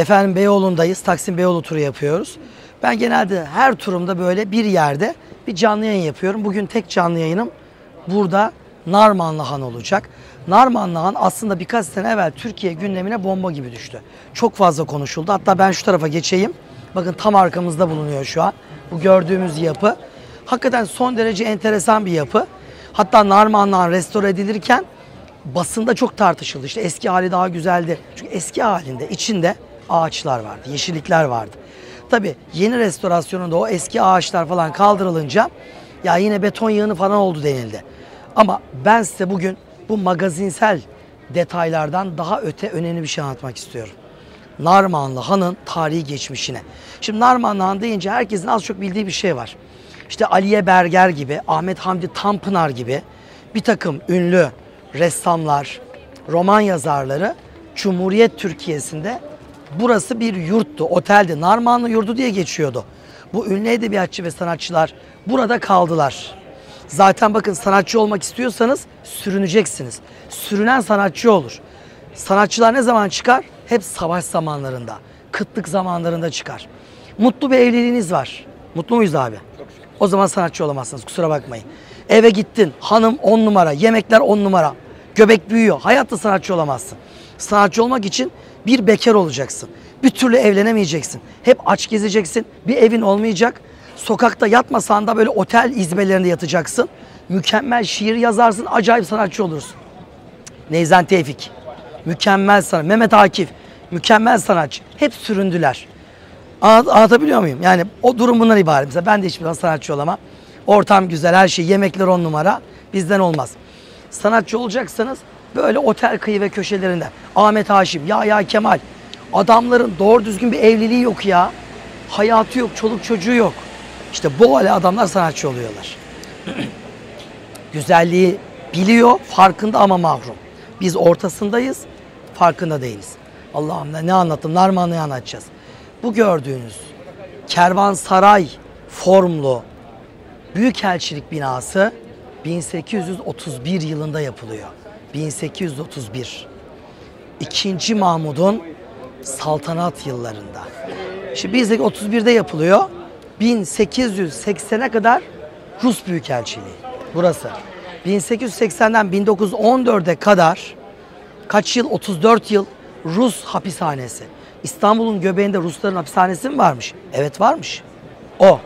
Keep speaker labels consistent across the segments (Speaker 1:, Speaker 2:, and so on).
Speaker 1: Efendim Beyoğlu'ndayız. Taksim Beyoğlu turu yapıyoruz. Ben genelde her turumda böyle bir yerde bir canlı yayın yapıyorum. Bugün tek canlı yayınım burada Narmanlı Han olacak. Narmanlı Han aslında birkaç sene evvel Türkiye gündemine bomba gibi düştü. Çok fazla konuşuldu. Hatta ben şu tarafa geçeyim. Bakın tam arkamızda bulunuyor şu an. Bu gördüğümüz yapı. Hakikaten son derece enteresan bir yapı. Hatta Narmanlı Han restore edilirken basında çok tartışıldı. İşte eski hali daha güzeldi. Çünkü eski halinde içinde ağaçlar vardı, yeşillikler vardı. Tabii yeni restorasyonunda o eski ağaçlar falan kaldırılınca ya yine beton yığını falan oldu denildi. Ama ben size bugün bu magazinsel detaylardan daha öte önemli bir şey anlatmak istiyorum. Narmanlı Han'ın tarihi geçmişine. Şimdi Narmanlı Han deyince herkesin az çok bildiği bir şey var. İşte Aliye Berger gibi, Ahmet Hamdi Tanpınar gibi bir takım ünlü ressamlar, roman yazarları Cumhuriyet Türkiye'sinde burası bir yurttu, oteldi. Narmanlı Yurdu diye geçiyordu. Bu ünlü edebiyatçı ve sanatçılar burada kaldılar. Zaten bakın sanatçı olmak istiyorsanız sürüneceksiniz. Sürünen sanatçı olur. Sanatçılar ne zaman çıkar? Hep savaş zamanlarında, kıtlık zamanlarında çıkar. Mutlu bir evliliğiniz var. Mutlu muyuz abi? O zaman sanatçı olamazsınız, kusura bakmayın. Eve gittin, hanım 10 numara, yemekler 10 numara, göbek büyüyor. Hayatta sanatçı olamazsın. Sanatçı olmak için bir bekar olacaksın. Bir türlü evlenemeyeceksin. Hep aç gezeceksin. Bir evin olmayacak. Sokakta yatmasan da böyle otel izbelerinde yatacaksın. Mükemmel şiir yazarsın, acayip sanatçı olursun. Neyzen Tevfik, mükemmel sanatçı. Mehmet Akif, mükemmel sanatçı. Hep süründüler. Anlatabiliyor muyum? Yani o durum bundan ibaret. Mesela ben de hiçbir zaman sanatçı olamam. Ortam güzel, her şey, yemekler 10 numara. Bizden olmaz. Sanatçı olacaksanız böyle otel kıyı ve köşelerinde. Ahmet Haşim, Yahya Kemal. Adamların doğru düzgün bir evliliği yok ya. Hayatı yok, çoluk çocuğu yok. İşte bu hale adamlar sanatçı oluyorlar. Güzelliği biliyor, farkında ama mahrum. Biz ortasındayız, farkında değiliz. Allah'ım ne anlattım, Narmanlı'yı anlatacağız. Bu gördüğünüz kervansaray formlu büyükelçilik binası 1831 yılında yapılıyor. 1831. İkinci Mahmud'un saltanat yıllarında. Şimdi 1831'de yapılıyor. 1880'e kadar Rus Büyükelçiliği. Burası. 1880'den 1914'e kadar kaç yıl? 34 yıl Rus hapishanesi. İstanbul'un göbeğinde Rusların hapishanesi mi varmış? Evet varmış. O.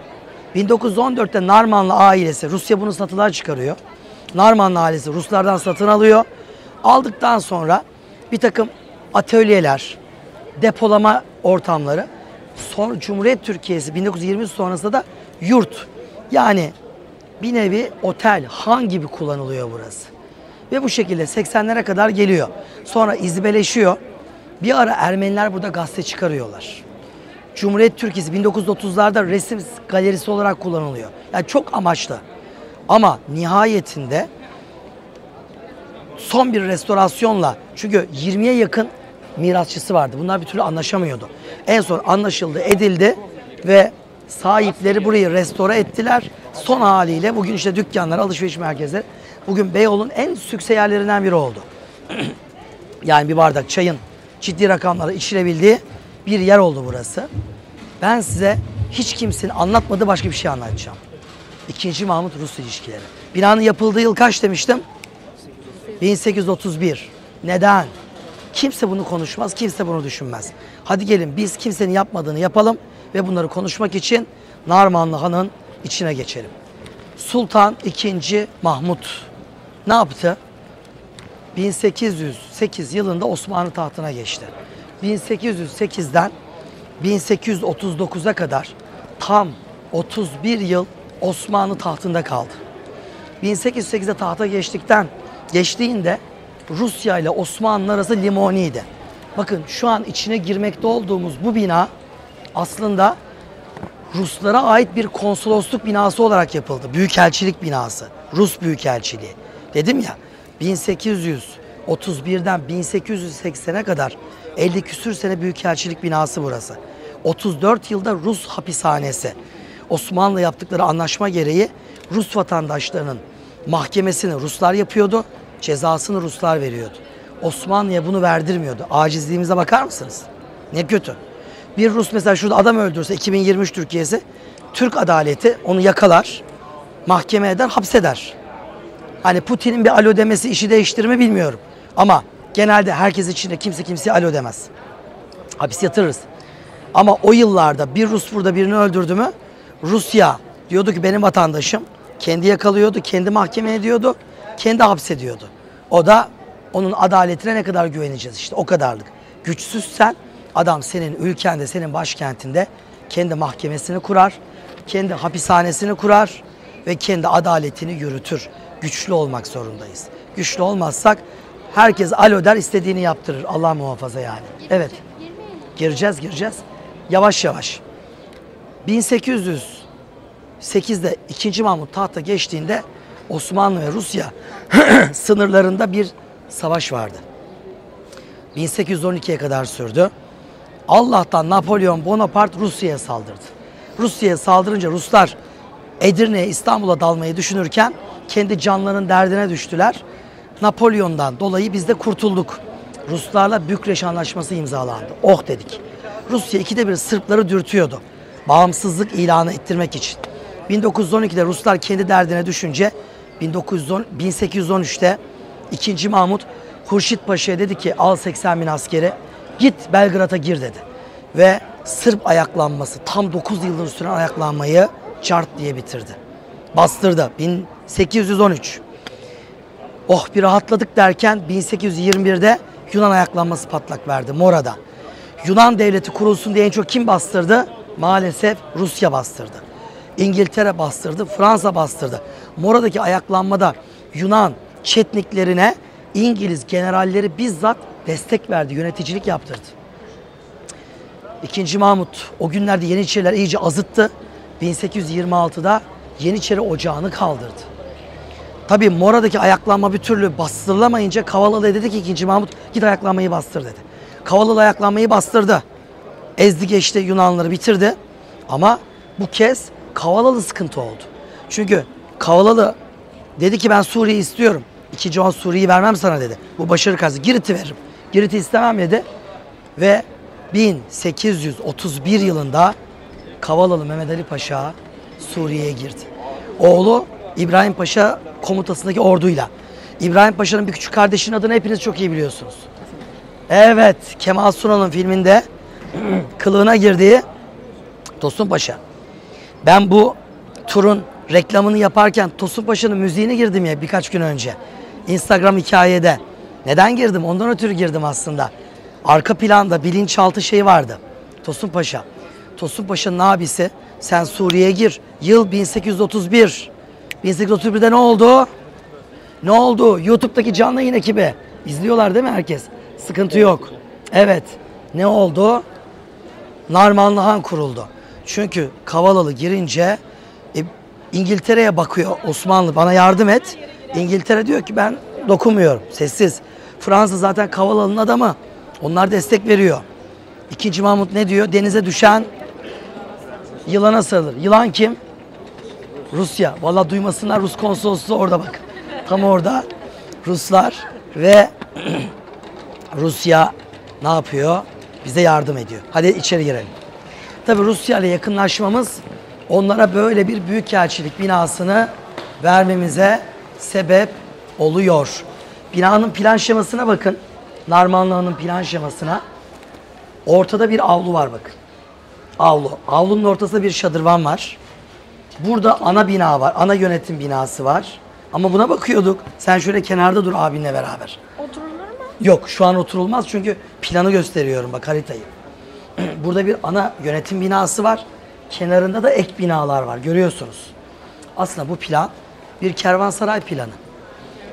Speaker 1: 1914'te Narmanlı ailesi, Rusya bunu satılığa çıkarıyor. Narmanlı ailesi Ruslardan satın alıyor. Aldıktan sonra bir takım atölyeler, depolama ortamları. Sonra Cumhuriyet Türkiye'si 1920 sonrasında da yurt. Yani bir nevi otel, han gibi kullanılıyor burası. Ve bu şekilde 80'lere kadar geliyor. Sonra izbeleşiyor. Bir ara Ermeniler burada gazete çıkarıyorlar. Cumhuriyet Türkiye'si 1930'larda resim galerisi olarak kullanılıyor. Yani çok amaçlı. Ama nihayetinde son bir restorasyonla, çünkü 20'ye yakın mirasçısı vardı. Bunlar bir türlü anlaşamıyordu. En son anlaşıldı, edildi ve sahipleri burayı restore ettiler. Son haliyle bugün işte dükkanlar, alışveriş merkezleri. Bugün Beyoğlu'nun en sükse yerlerinden biri oldu. Yani bir bardak çayın ciddi rakamlara içilebildiği bir yer oldu burası. Ben size hiç kimsenin anlatmadığı başka bir şey anlatacağım. İkinci Mahmut-Rus ilişkileri. Binanın yapıldığı yıl kaç demiştim? 1831. Neden? Kimse bunu konuşmaz, kimse bunu düşünmez. Hadi gelin biz kimsenin yapmadığını yapalım ve bunları konuşmak için Narmanlı Han'ın içine geçelim. Sultan II. Mahmut ne yaptı? 1808 yılında Osmanlı tahtına geçti. 1808'den 1839'a kadar tam 31 yıl Osmanlı tahtında kaldı. 1808'de tahta geçtiğinde Rusya ile Osmanlı arası limoniydi. Bakın şu an içine girmekte olduğumuz bu bina aslında Ruslara ait bir konsolosluk binası olarak yapıldı. Büyükelçilik binası. Rus Büyükelçiliği. Dedim ya 1831'den 1880'e kadar 50 küsür sene büyükelçilik binası burası. 34 yılda Rus hapishanesi. Osmanlı yaptıkları anlaşma gereği Rus vatandaşlarının mahkemesini Ruslar yapıyordu, cezasını Ruslar veriyordu. Osmanlı'ya bunu verdirmiyordu. Acizliğimize bakar mısınız? Ne kötü. Bir Rus mesela şurada adam öldürse 2023 Türkiye'si, Türk adaleti onu yakalar, mahkeme eder, hapseder. Hani Putin'in bir alo demesi işi değiştirir mi bilmiyorum. Ama genelde herkes içinde kimse kimseye alo demez. Hapis yatırırız. Ama o yıllarda bir Rus burada birini öldürdü mü Rusya diyordu ki benim vatandaşım, kendi yakalıyordu, kendi mahkeme ediyordu, kendi hapsediyordu. O da onun adaletine ne kadar güveneceğiz işte o kadarlık. Güçsüzsen adam senin ülkende, senin başkentinde kendi mahkemesini kurar, kendi hapishanesini kurar ve kendi adaletini yürütür. Güçlü olmak zorundayız. Güçlü olmazsak herkes alo der, istediğini yaptırır. Allah muhafaza yani. Evet. Gireceğiz. Yavaş yavaş. 1808'de 2. Mahmut tahta geçtiğinde Osmanlı ve Rusya sınırlarında bir savaş vardı. 1812'ye kadar sürdü. Allah'tan Napolyon Bonaparte Rusya'ya saldırdı. Rusya'ya saldırınca Ruslar Edirne'ye, İstanbul'a dalmayı düşünürken kendi canlarının derdine düştüler. Napolyon'dan dolayı biz de kurtulduk. Ruslarla Bükreş Anlaşması imzalandı. Oh dedik. Rusya ikide bir Sırpları dürtüyordu. Bağımsızlık ilanı ettirmek için. 1912'de Ruslar kendi derdine düşünce 1813'te 2. Mahmut Hurşit Paşa'ya dedi ki al 80 bin askeri git Belgrad'a gir dedi. Ve Sırp ayaklanması tam 9 yıldır süren ayaklanmayı çart diye bitirdi. Bastırdı 1813. Oh bir rahatladık derken 1821'de Yunan ayaklanması patlak verdi Mora'da. Yunan devleti kurulsun diye en çok kim bastırdı? Maalesef Rusya bastırdı. İngiltere bastırdı, Fransa bastırdı. Mora'daki ayaklanmada Yunan çetniklerine İngiliz generalleri bizzat destek verdi, yöneticilik yaptırdı. 2. Mahmut o günlerde Yeniçeriler iyice azıttı. 1826'da Yeniçeri Ocağı'nı kaldırdı. Tabii Mora'daki ayaklanma bir türlü bastırılamayınca Kavalalı'ya dedi ki 2. Mahmut git ayaklanmayı bastır dedi. Kavalalı ayaklanmayı bastırdı. Ezdi geçti Yunanlıları bitirdi. Ama bu kez Kavalalı sıkıntı oldu. Çünkü Kavalalı dedi ki ben Suriye'yi istiyorum. 2. Mahmut Suriye'yi vermem sana dedi. Bu başarı karşısı Girit'i veririm. Girit'i istemem dedi. Ve 1831 yılında Kavalalı Mehmet Ali Paşa Suriye'ye girdi. Oğlu İbrahim Paşa komutasındaki orduyla. İbrahim Paşa'nın bir küçük kardeşinin adını hepiniz çok iyi biliyorsunuz. Evet, Kemal Sunal'ın filminde kılığına girdiği Tosun Paşa. Ben bu turun reklamını yaparken Tosun Paşa'nın müziğini girdim ya birkaç gün önce. Instagram hikayede. Neden girdim? Ondan ötürü girdim aslında. Arka planda bilinçaltı şey vardı. Tosun Paşa. Tosun Paşa'nın abisi sen Suriye'ye gir. Yıl 1831. 1831'de ne oldu? Ne oldu? YouTube'daki canlı yayın ekibi. İzliyorlar değil mi herkes? Sıkıntı yok. Evet. Ne oldu? Narmanlı Han kuruldu. Çünkü Kavalalı girince İngiltere'ye bakıyor Osmanlı bana yardım et. İngiltere diyor ki ben dokunmuyorum. Sessiz. Fransa zaten Kavalalı'nın adamı. Onlar destek veriyor. 2. Mahmut ne diyor? Denize düşen yılana sarılır. Yılan kim? Rusya. Vallahi duymasınlar, Rus konsolosluğu orada bak. Tam orada Ruslar ve Rusya ne yapıyor? Bize yardım ediyor. Hadi içeri girelim. Tabii Rusya ile yakınlaşmamız onlara böyle bir büyükelçilik binasını vermemize sebep oluyor. Binanın plan şemasına bakın. Narmanlı Han'ın plan şemasına. Ortada bir avlu var bakın. Avlu. Avlunun ortasında bir şadırvan var. Burada ana bina var. Ana yönetim binası var. Ama buna bakıyorduk. Sen şöyle kenarda dur abinle beraber.
Speaker 2: Oturulur mu?
Speaker 1: Yok şu an oturulmaz çünkü planı gösteriyorum bak haritayı. Burada bir ana yönetim binası var. Kenarında da ek binalar var görüyorsunuz. Aslında bu plan bir kervansaray planı.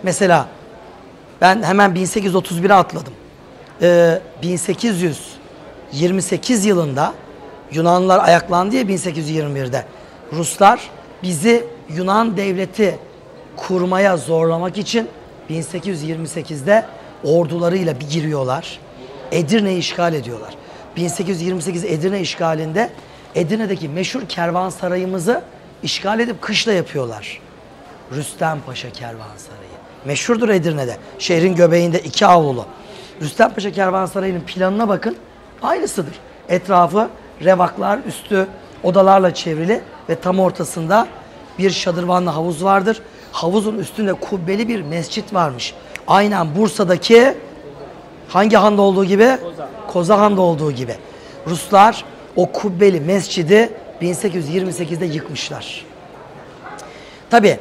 Speaker 1: Mesela ben hemen 1831'e atladım. 1828 yılında Yunanlılar ayaklandı ya 1821'de. Ruslar bizi Yunan devleti kurmaya zorlamak için 1828'de ordularıyla bir giriyorlar. Edirne'yi işgal ediyorlar. 1828 Edirne işgalinde Edirne'deki meşhur kervansarayımızı işgal edip kışla yapıyorlar. Rüstem Paşa Kervansarayı. Meşhurdur Edirne'de. Şehrin göbeğinde 2 avlulu. Rüstem Paşa Kervansarayı'nın planına bakın. Aynısıdır. Etrafı revaklar, üstü odalarla çevrili ve tam ortasında bir şadırvanlı havuz vardır. Havuzun üstünde kubbeli bir mescit varmış. Aynen Bursa'daki hangi handa olduğu gibi? Koza Han'da olduğu gibi. Ruslar o kubbeli mescidi 1828'de yıkmışlar. Tabi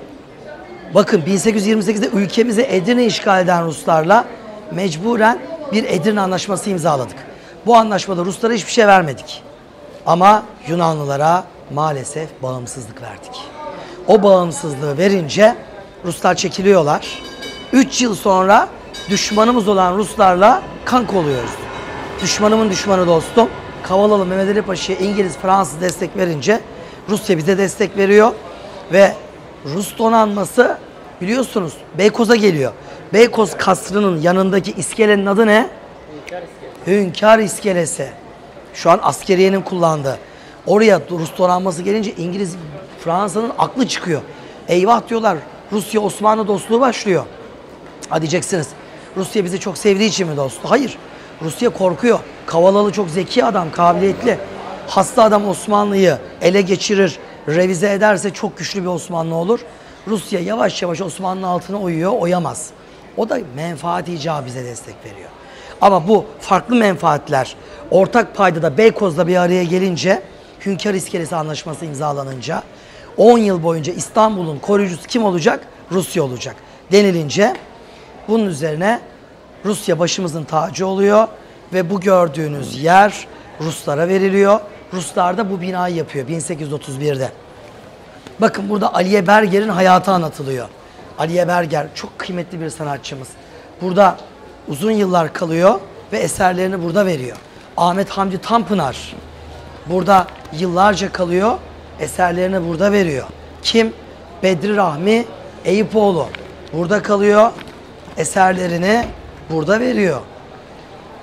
Speaker 1: bakın 1828'de ülkemize Edirne işgal eden Ruslarla mecburen bir Edirne Anlaşması imzaladık. Bu anlaşmada Ruslara hiçbir şey vermedik. Ama Yunanlılara maalesef bağımsızlık verdik. O bağımsızlığı verince Ruslar çekiliyorlar. 3 yıl sonra düşmanımız olan Ruslarla kanka oluyoruz. Düşmanımın düşmanı dostum. Kavalalı Mehmet Ali Paşa'ya İngiliz, Fransız destek verince Rusya bize destek veriyor. Ve Rus donanması biliyorsunuz Beykoz'a geliyor. Beykoz Kasrı'nın yanındaki iskelenin adı ne? Hünkar İskelesi. Şu an askeriyenin kullandığı. Oraya Rus donanması gelince İngiliz, Fransa'nın aklı çıkıyor. Eyvah diyorlar, Rusya-Osmanlı dostluğu başlıyor. Ha diyeceksiniz, Rusya bizi çok sevdiği için mi dostu? Hayır. Rusya korkuyor. Kavalalı çok zeki adam, kabiliyetli. Hasta adam Osmanlı'yı ele geçirir, revize ederse çok güçlü bir Osmanlı olur. Rusya yavaş yavaş Osmanlı altına oyuyor, oyamaz. O da menfaat icabı bize destek veriyor. Ama bu farklı menfaatler ortak paydada Beykoz'da bir araya gelince, Hünkar İskelesi Anlaşması imzalanınca 10 yıl boyunca İstanbul'un koruyucusu kim olacak? Rusya olacak denilince bunun üzerine Rusya başımızın tacı oluyor ve bu gördüğünüz yer Ruslara veriliyor. Ruslar da bu binayı yapıyor 1831'de. Bakın burada Aliye Berger'in hayatı anlatılıyor. Aliye Berger çok kıymetli bir sanatçımız. Burada uzun yıllar kalıyor ve eserlerini burada veriyor. Ahmet Hamdi Tanpınar burada yıllarca kalıyor, eserlerini burada veriyor. Kim? Bedri Rahmi Eyüpoğlu burada kalıyor, eserlerini burada veriyor.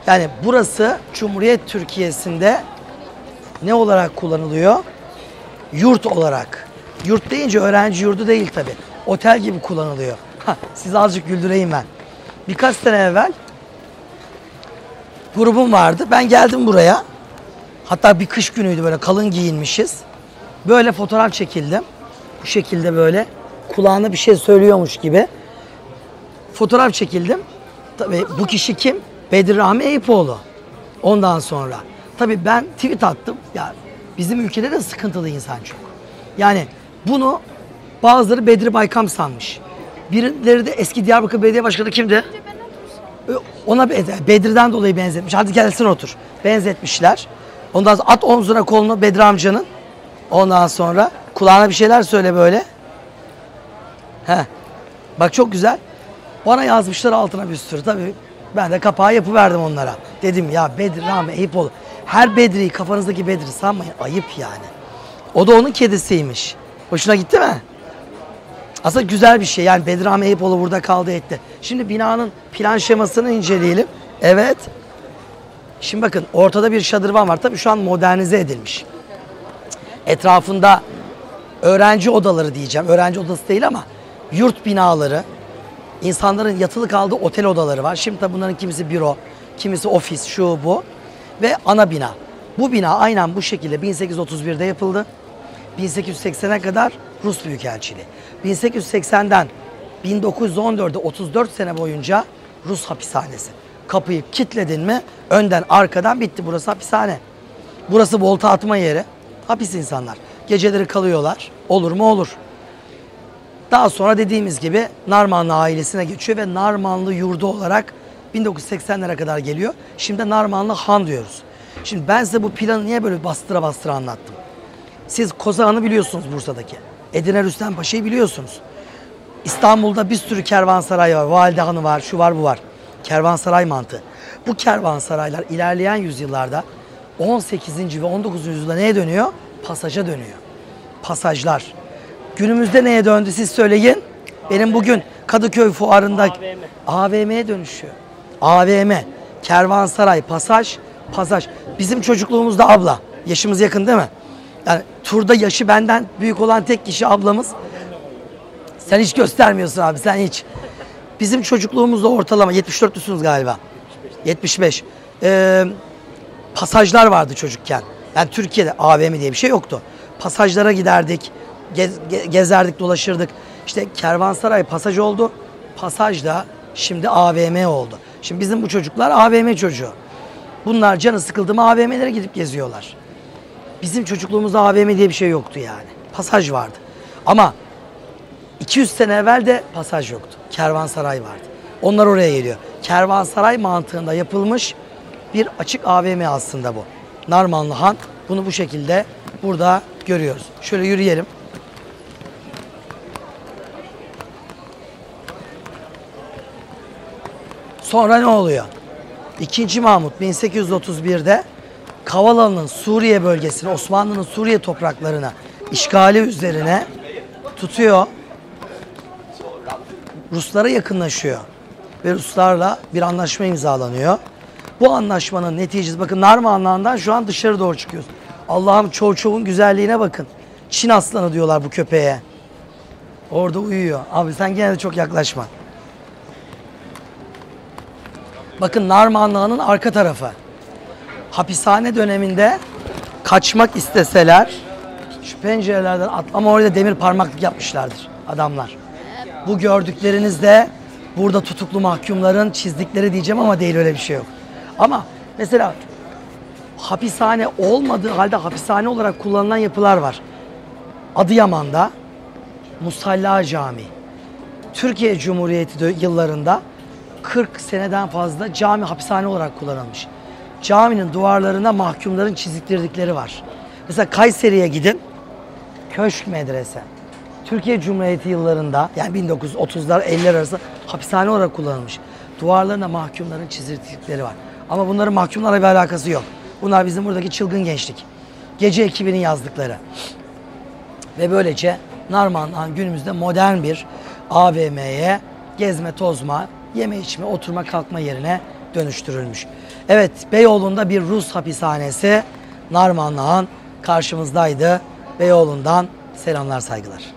Speaker 1: Yani burası Cumhuriyet Türkiye'sinde ne olarak kullanılıyor? Yurt olarak. Yurt deyince öğrenci yurdu değil tabi. Otel gibi kullanılıyor. Sizi azıcık güldüreyim ben. Birkaç sene evvel grubum vardı. Ben geldim buraya. Hatta bir kış günüydü, böyle kalın giyinmişiz. Böyle fotoğraf çekildim. Bu şekilde böyle kulağına bir şey söylüyormuş gibi. Fotoğraf çekildim. Tabii bu kişi kim? Bedri Rahmi Eyüpoğlu. Ondan sonra. Tabii ben tweet attım. Ya bizim ülkede de sıkıntılı insan çok. Yani bunu bazıları Bedri Baykam sanmış. Birileri de eski Diyarbakır Belediye Başkanı kimdi? Ona Bedri'den dolayı benzetmiş. Hadi gelsin otur. Benzetmişler. Ondan sonra at omzuna kolunu Bedri amcanın. Ondan sonra kulağına bir şeyler söyle böyle. Heh. Bak çok güzel. Bana yazmışlar altına bir sürü. Tabii ben de kapağı yapıverdim onlara. Dedim ya Bedri Rahmi Eyüpoğlu. Her Bedri'yi kafanızdaki Bedri sanmayın. Ayıp yani. O da onun kedisiymiş. Hoşuna gitti mi? Aslında güzel bir şey. Yani Bedri Rahmi Eyüpoğlu burada kaldı etti. Şimdi binanın plan şemasını inceleyelim. Evet. Şimdi bakın ortada bir şadırvan var. Tabii şu an modernize edilmiş. Etrafında öğrenci odaları diyeceğim. Öğrenci odası değil ama yurt binaları, insanların yatılı kaldığı otel odaları var. Şimdi tabii bunların kimisi büro, kimisi ofis, şu bu ve ana bina. Bu bina aynen bu şekilde 1831'de yapıldı. 1880'e kadar Rus Büyükelçiliği. 1880'den 1914'de 34 sene boyunca Rus hapishanesi. Kapıyı kilitledin mi önden arkadan bitti. Burası hapishane. Burası volta atma yeri. Hapis insanlar. Geceleri kalıyorlar. Olur mu? Olur. Daha sonra dediğimiz gibi Narmanlı ailesine geçiyor ve Narmanlı yurdu olarak 1980'lere kadar geliyor. Şimdi Narmanlı Han diyoruz. Şimdi ben size bu planı niye böyle bastıra bastıra anlattım? Siz Kozağan'ı biliyorsunuz Bursa'daki. Edirne Rüstem Paşa'yı biliyorsunuz. İstanbul'da bir sürü kervansaray var. Validehanı var, şu var bu var. Kervansaray mantığı. Bu kervansaraylar ilerleyen yüzyıllarda 18. ve 19. yüzyılda neye dönüyor? Pasaja dönüyor. Pasajlar. Günümüzde neye döndü siz söyleyin. Benim bugün Kadıköy fuarında AVM'ye dönüşüyor. AVM, kervansaray, pasaj, pasaj. Bizim çocukluğumuzda abla. Yaşımız yakın değil mi? Yani turda yaşı benden büyük olan tek kişi ablamız. Sen hiç göstermiyorsun abi, sen hiç. Bizim çocukluğumuzda ortalama 74'lüsünüz galiba. 75. pasajlar vardı çocukken. Yani Türkiye'de AVM diye bir şey yoktu. Pasajlara giderdik, gezerdik, dolaşırdık. İşte kervansaray pasaj oldu. Pasaj da şimdi AVM oldu. Şimdi bizim bu çocuklar AVM çocuğu. Bunlar canı sıkıldı mı AVM'lere gidip geziyorlar. Bizim çocukluğumuzda AVM diye bir şey yoktu yani. Pasaj vardı. Ama 200 sene evvel de pasaj yoktu. Kervansaray vardı. Onlar oraya geliyor. Kervansaray mantığında yapılmış bir açık AVM aslında bu. Narmanlı Han. Bunu bu şekilde burada görüyoruz. Şöyle yürüyelim. Sonra ne oluyor? 2. Mahmut 1831'de Kavalalı'nın Suriye bölgesini, Osmanlı'nın Suriye topraklarına işgali üzerine tutuyor. Ruslara yakınlaşıyor. Ve Ruslarla bir anlaşma imzalanıyor. Bu anlaşmanın neticesi, bakın Narmanlı'ndan şu an dışarı doğru çıkıyoruz. Allah'ım çoğun güzelliğine bakın. Çin aslanı diyorlar bu köpeğe. Orada uyuyor. Abi sen gene de çok yaklaşma. Bakın Narmanlı'nın arka tarafı. Hapishane döneminde kaçmak isteseler şu pencerelerden ama orada demir parmaklık yapmışlardır adamlar. Bu gördükleriniz de burada tutuklu mahkumların çizdikleri diyeceğim ama değil, öyle bir şey yok. Ama mesela hapishane olmadığı halde hapishane olarak kullanılan yapılar var. Adıyaman'da Musalla Camii. Türkiye Cumhuriyeti yıllarında 40 seneden fazla cami hapishane olarak kullanılmış. Caminin duvarlarına mahkumların çiziktirdikleri var. Mesela Kayseri'ye gidin, Köşk Medrese. Türkiye Cumhuriyeti yıllarında yani 1930'lar 50'ler arası hapishane olarak kullanılmış. Duvarlarına mahkumların çiziktirdikleri var. Ama bunların mahkumlarla bir alakası yok. Bunlar bizim buradaki çılgın gençlik. Gece ekibinin yazdıkları. Ve böylece Narmanlı günümüzde modern bir AVM'ye gezme, tozma, yeme içme, oturma, kalkma yerine dönüştürülmüş. Evet, Beyoğlu'nda bir Rus hapishanesi, Narmanlı Han karşımızdaydı. Beyoğlu'ndan selamlar, saygılar.